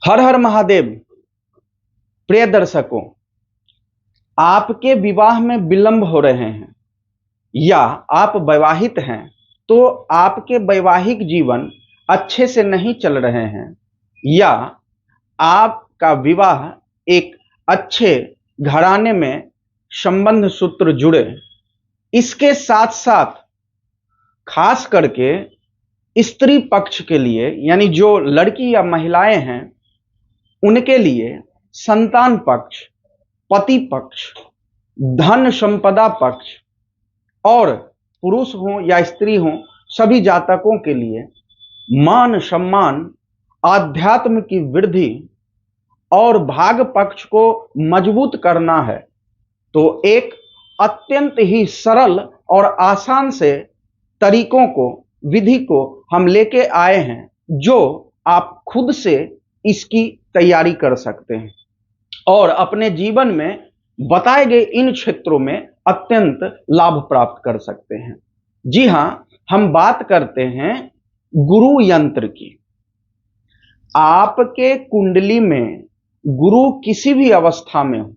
हर हर महादेव। प्रिय दर्शकों, आपके विवाह में विलंब हो रहे हैं या आप वैवाहित हैं तो आपके वैवाहिक जीवन अच्छे से नहीं चल रहे हैं या आपका विवाह एक अच्छे घराने में संबंध सूत्र जुड़े, इसके साथ साथ खास करके स्त्री पक्ष के लिए यानी जो लड़की या महिलाएं हैं उनके लिए संतान पक्ष, पति पक्ष, धन संपदा पक्ष और पुरुष हो या स्त्री हो सभी जातकों के लिए मान सम्मान, आध्यात्म की वृद्धि और भाग पक्ष को मजबूत करना है तो एक अत्यंत ही सरल और आसान से तरीकों को, विधि को हम लेके आए हैं जो आप खुद से इसकी तैयारी कर सकते हैं और अपने जीवन में बताए गए इन क्षेत्रों में अत्यंत लाभ प्राप्त कर सकते हैं। जी हां, हम बात करते हैं गुरु यंत्र की। आपके कुंडली में गुरु किसी भी अवस्था में हो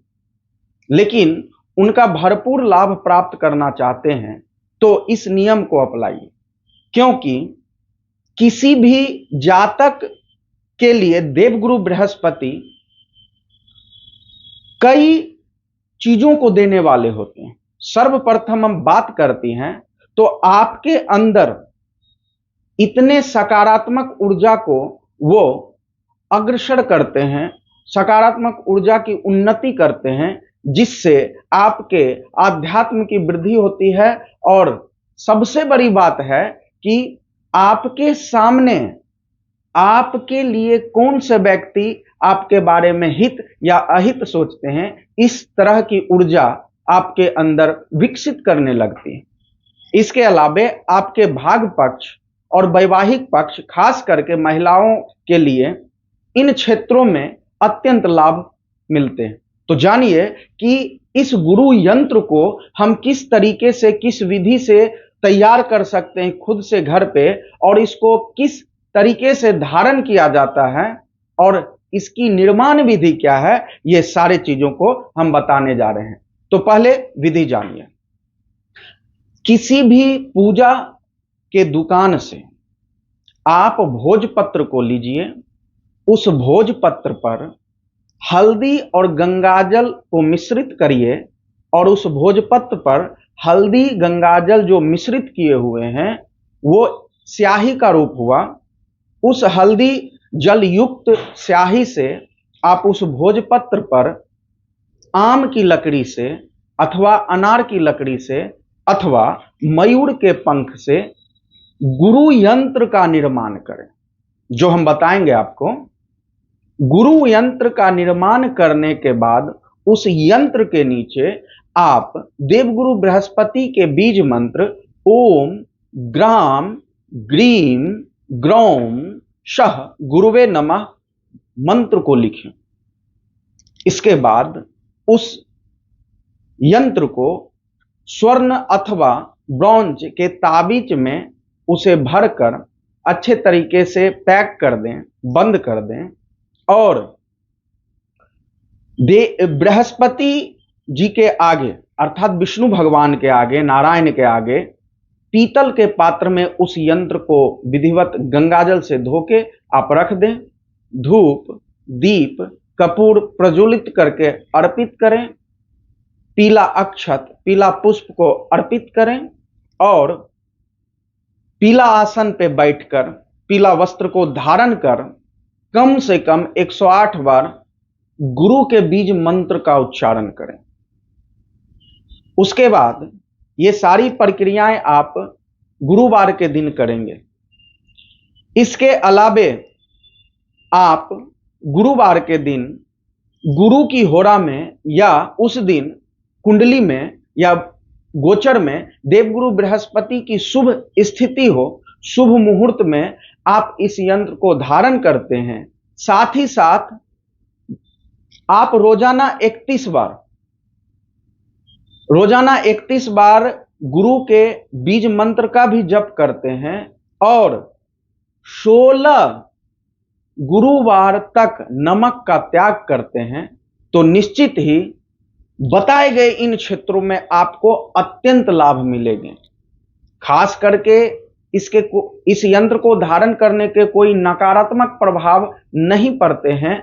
लेकिन उनका भरपूर लाभ प्राप्त करना चाहते हैं तो इस नियम को अपनाइए, क्योंकि किसी भी जातक के लिए देवगुरु बृहस्पति कई चीजों को देने वाले होते हैं। सर्वप्रथम हम बात करते हैं तो आपके अंदर इतने सकारात्मक ऊर्जा को वो अग्रसर करते हैं, सकारात्मक ऊर्जा की उन्नति करते हैं जिससे आपके आध्यात्म की वृद्धि होती है और सबसे बड़ी बात है कि आपके सामने आपके लिए कौन से व्यक्ति आपके बारे में हित या अहित सोचते हैं, इस तरह की ऊर्जा आपके अंदर विकसित करने लगती है। इसके अलावा आपके भाग पक्ष और वैवाहिक पक्ष, खास करके महिलाओं के लिए इन क्षेत्रों में अत्यंत लाभ मिलते हैं। तो जानिए कि इस गुरु यंत्र को हम किस तरीके से, किस विधि से तैयार कर सकते हैं खुद से घर पे, और इसको किस तरीके से धारण किया जाता है और इसकी निर्माण विधि क्या है, ये सारे चीजों को हम बताने जा रहे हैं। तो पहले विधि जानिए। किसी भी पूजा के दुकान से आप भोजपत्र को लीजिए, उस भोजपत्र पर हल्दी और गंगाजल को मिश्रित करिए और उस भोजपत्र पर हल्दी गंगाजल जो मिश्रित किए हुए हैं वो स्याही का रूप हुआ। उस हल्दी जल युक्त स्याही से आप उस भोजपत्र पर आम की लकड़ी से अथवा अनार की लकड़ी से अथवा मयूर के पंख से गुरु यंत्र का निर्माण करें, जो हम बताएंगे आपको। गुरु यंत्र का निर्माण करने के बाद उस यंत्र के नीचे आप देवगुरु बृहस्पति के बीज मंत्र ओम ग्राम ग्रीम ग्रौम शह गुरुवे नमः मंत्र को लिखें। इसके बाद उस यंत्र को स्वर्ण अथवा ब्रॉन्ज के ताबीज में उसे भरकर अच्छे तरीके से पैक कर दें, बंद कर दें और बृहस्पति जी के आगे अर्थात विष्णु भगवान के आगे, नारायण के आगे पीतल के पात्र में उस यंत्र को विधिवत गंगाजल से धोके आप रख दें। धूप, दीप, कपूर प्रज्वलित करके अर्पित करें, पीला अक्षत, पीला पुष्प को अर्पित करें और पीला आसन पे बैठकर पीला वस्त्र को धारण कर कम से कम 108 बार गुरु के बीज मंत्र का उच्चारण करें। उसके बाद ये सारी प्रक्रियाएं आप गुरुवार के दिन करेंगे। इसके अलावे आप गुरुवार के दिन गुरु की होरा में या उस दिन कुंडली में या गोचर में देवगुरु बृहस्पति की शुभ स्थिति हो, शुभ मुहूर्त में आप इस यंत्र को धारण करते हैं। साथ ही साथ आप रोजाना 31 बार गुरु के बीज मंत्र का भी जप करते हैं और 16 गुरुवार तक नमक का त्याग करते हैं तो निश्चित ही बताए गए इन क्षेत्रों में आपको अत्यंत लाभ मिलेंगे। खास करके इस यंत्र को धारण करने के कोई नकारात्मक प्रभाव नहीं पड़ते हैं।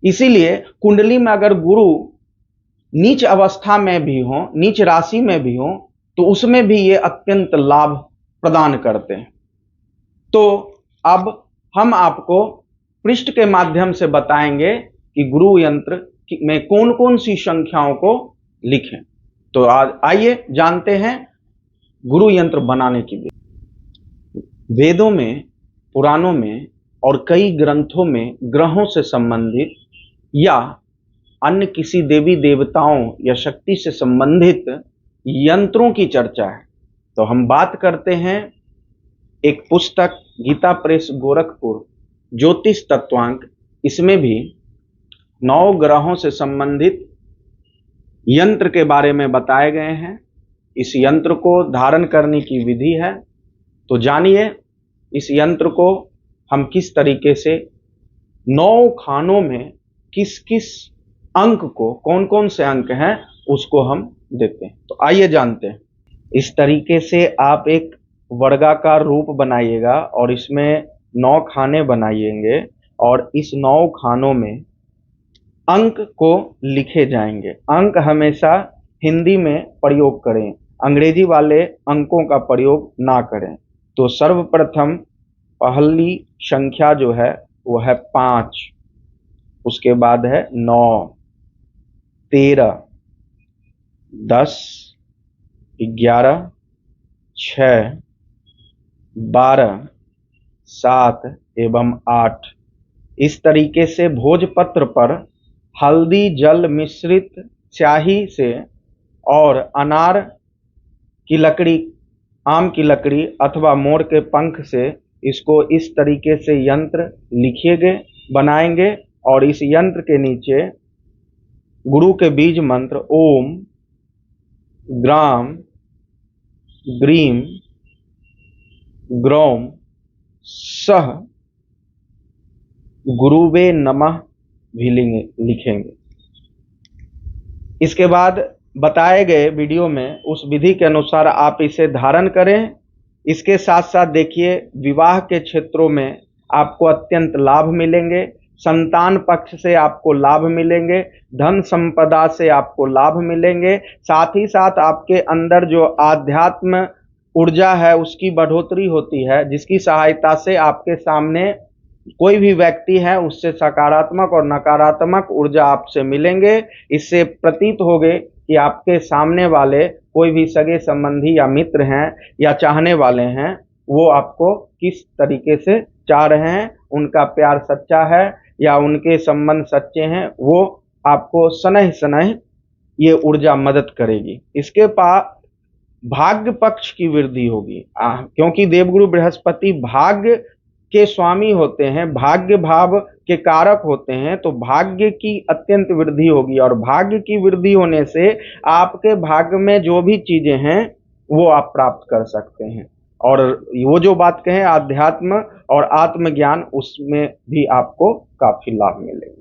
इसीलिए कुंडली में अगर गुरु नीच अवस्था में भी हो, नीच राशि में भी हो, तो उसमें भी ये अत्यंत लाभ प्रदान करते हैं। तो अब हम आपको पृष्ठ के माध्यम से बताएंगे कि गुरु यंत्र में कौन कौन सी संख्याओं को लिखें। तो आज आइए जानते हैं गुरु यंत्र बनाने की विधि। वेदों में, पुराणों में और कई ग्रंथों में ग्रहों से संबंधित या अन्य किसी देवी देवताओं या शक्ति से संबंधित यंत्रों की चर्चा है। तो हम बात करते हैं एक पुस्तक गीता प्रेस गोरखपुर ज्योतिष तत्वांक, इसमें भी 9 ग्रहों से संबंधित यंत्र के बारे में बताए गए हैं। इस यंत्र को धारण करने की विधि है। तो जानिए इस यंत्र को हम किस तरीके से 9 खानों में किस किस अंक को, कौन कौन से अंक हैं उसको हम देते हैं। तो आइए जानते हैं। इस तरीके से आप एक वर्गाकार रूप बनाइएगा और इसमें 9 खाने बनाइएंगे और इस 9 खानों में अंक को लिखे जाएंगे। अंक हमेशा हिंदी में प्रयोग करें, अंग्रेजी वाले अंकों का प्रयोग ना करें। तो सर्वप्रथम पहली संख्या जो है वो है 5, उसके बाद है 9, 13, 10, 11, 6, 12, 7 एवं 8। इस तरीके से भोजपत्र पर हल्दी जल मिश्रित स्याही से और अनार की लकड़ी, आम की लकड़ी अथवा मोर के पंख से इसको इस तरीके से यंत्र लिखिएगा, बनाएंगे और इस यंत्र के नीचे गुरु के बीज मंत्र ओम ग्राम ग्रीम ग्रौम सह गुरुवे नमः भी लिखेंगे। इसके बाद बताए गए वीडियो में उस विधि के अनुसार आप इसे धारण करें। इसके साथ साथ देखिए विवाह के क्षेत्रों में आपको अत्यंत लाभ मिलेंगे, संतान पक्ष से आपको लाभ मिलेंगे, धन संपदा से आपको लाभ मिलेंगे, साथ ही साथ आपके अंदर जो आध्यात्म ऊर्जा है उसकी बढ़ोतरी होती है, जिसकी सहायता से आपके सामने कोई भी व्यक्ति है उससे सकारात्मक और नकारात्मक ऊर्जा आपसे मिलेंगे। इससे प्रतीत होगे कि आपके सामने वाले कोई भी सगे संबंधी या मित्र हैं या चाहने वाले हैं, वो आपको किस तरीके से चाह रहे हैं, उनका प्यार सच्चा है या उनके संबंध सच्चे हैं, वो आपको शनैः शनैः ये ऊर्जा मदद करेगी। इसके पास भाग्य पक्ष की वृद्धि होगी, क्योंकि देवगुरु बृहस्पति भाग्य के स्वामी होते हैं, भाग्य भाव के कारक होते हैं। तो भाग्य की अत्यंत वृद्धि होगी और भाग्य की वृद्धि होने से आपके भाग्य में जो भी चीजें हैं वो आप प्राप्त कर सकते हैं। और वो जो बात कहें आध्यात्म और आत्मज्ञान, उसमें भी आपको काफी लाभ मिलेगा।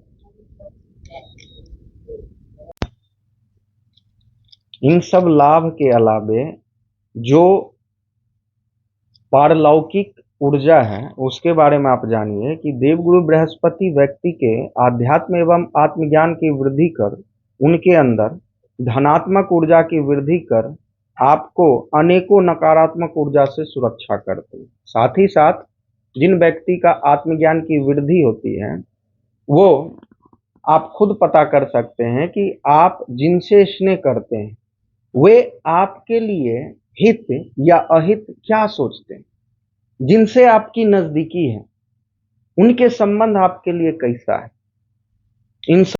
इन सब लाभ के अलावे जो पारलौकिक ऊर्जा है उसके बारे में आप जानिए कि देवगुरु बृहस्पति व्यक्ति के आध्यात्म एवं आत्मज्ञान की वृद्धि कर, उनके अंदर धनात्मक ऊर्जा की वृद्धि कर आपको अनेकों नकारात्मक ऊर्जा से सुरक्षा करते हैं। साथ ही साथ जिन व्यक्ति का आत्मज्ञान की वृद्धि होती है वो आप खुद पता कर सकते हैं कि आप जिनसे स्नेह करते हैं वे आपके लिए हित या अहित क्या सोचते हैं, जिनसे आपकी नजदीकी है उनके संबंध आपके लिए कैसा है। इन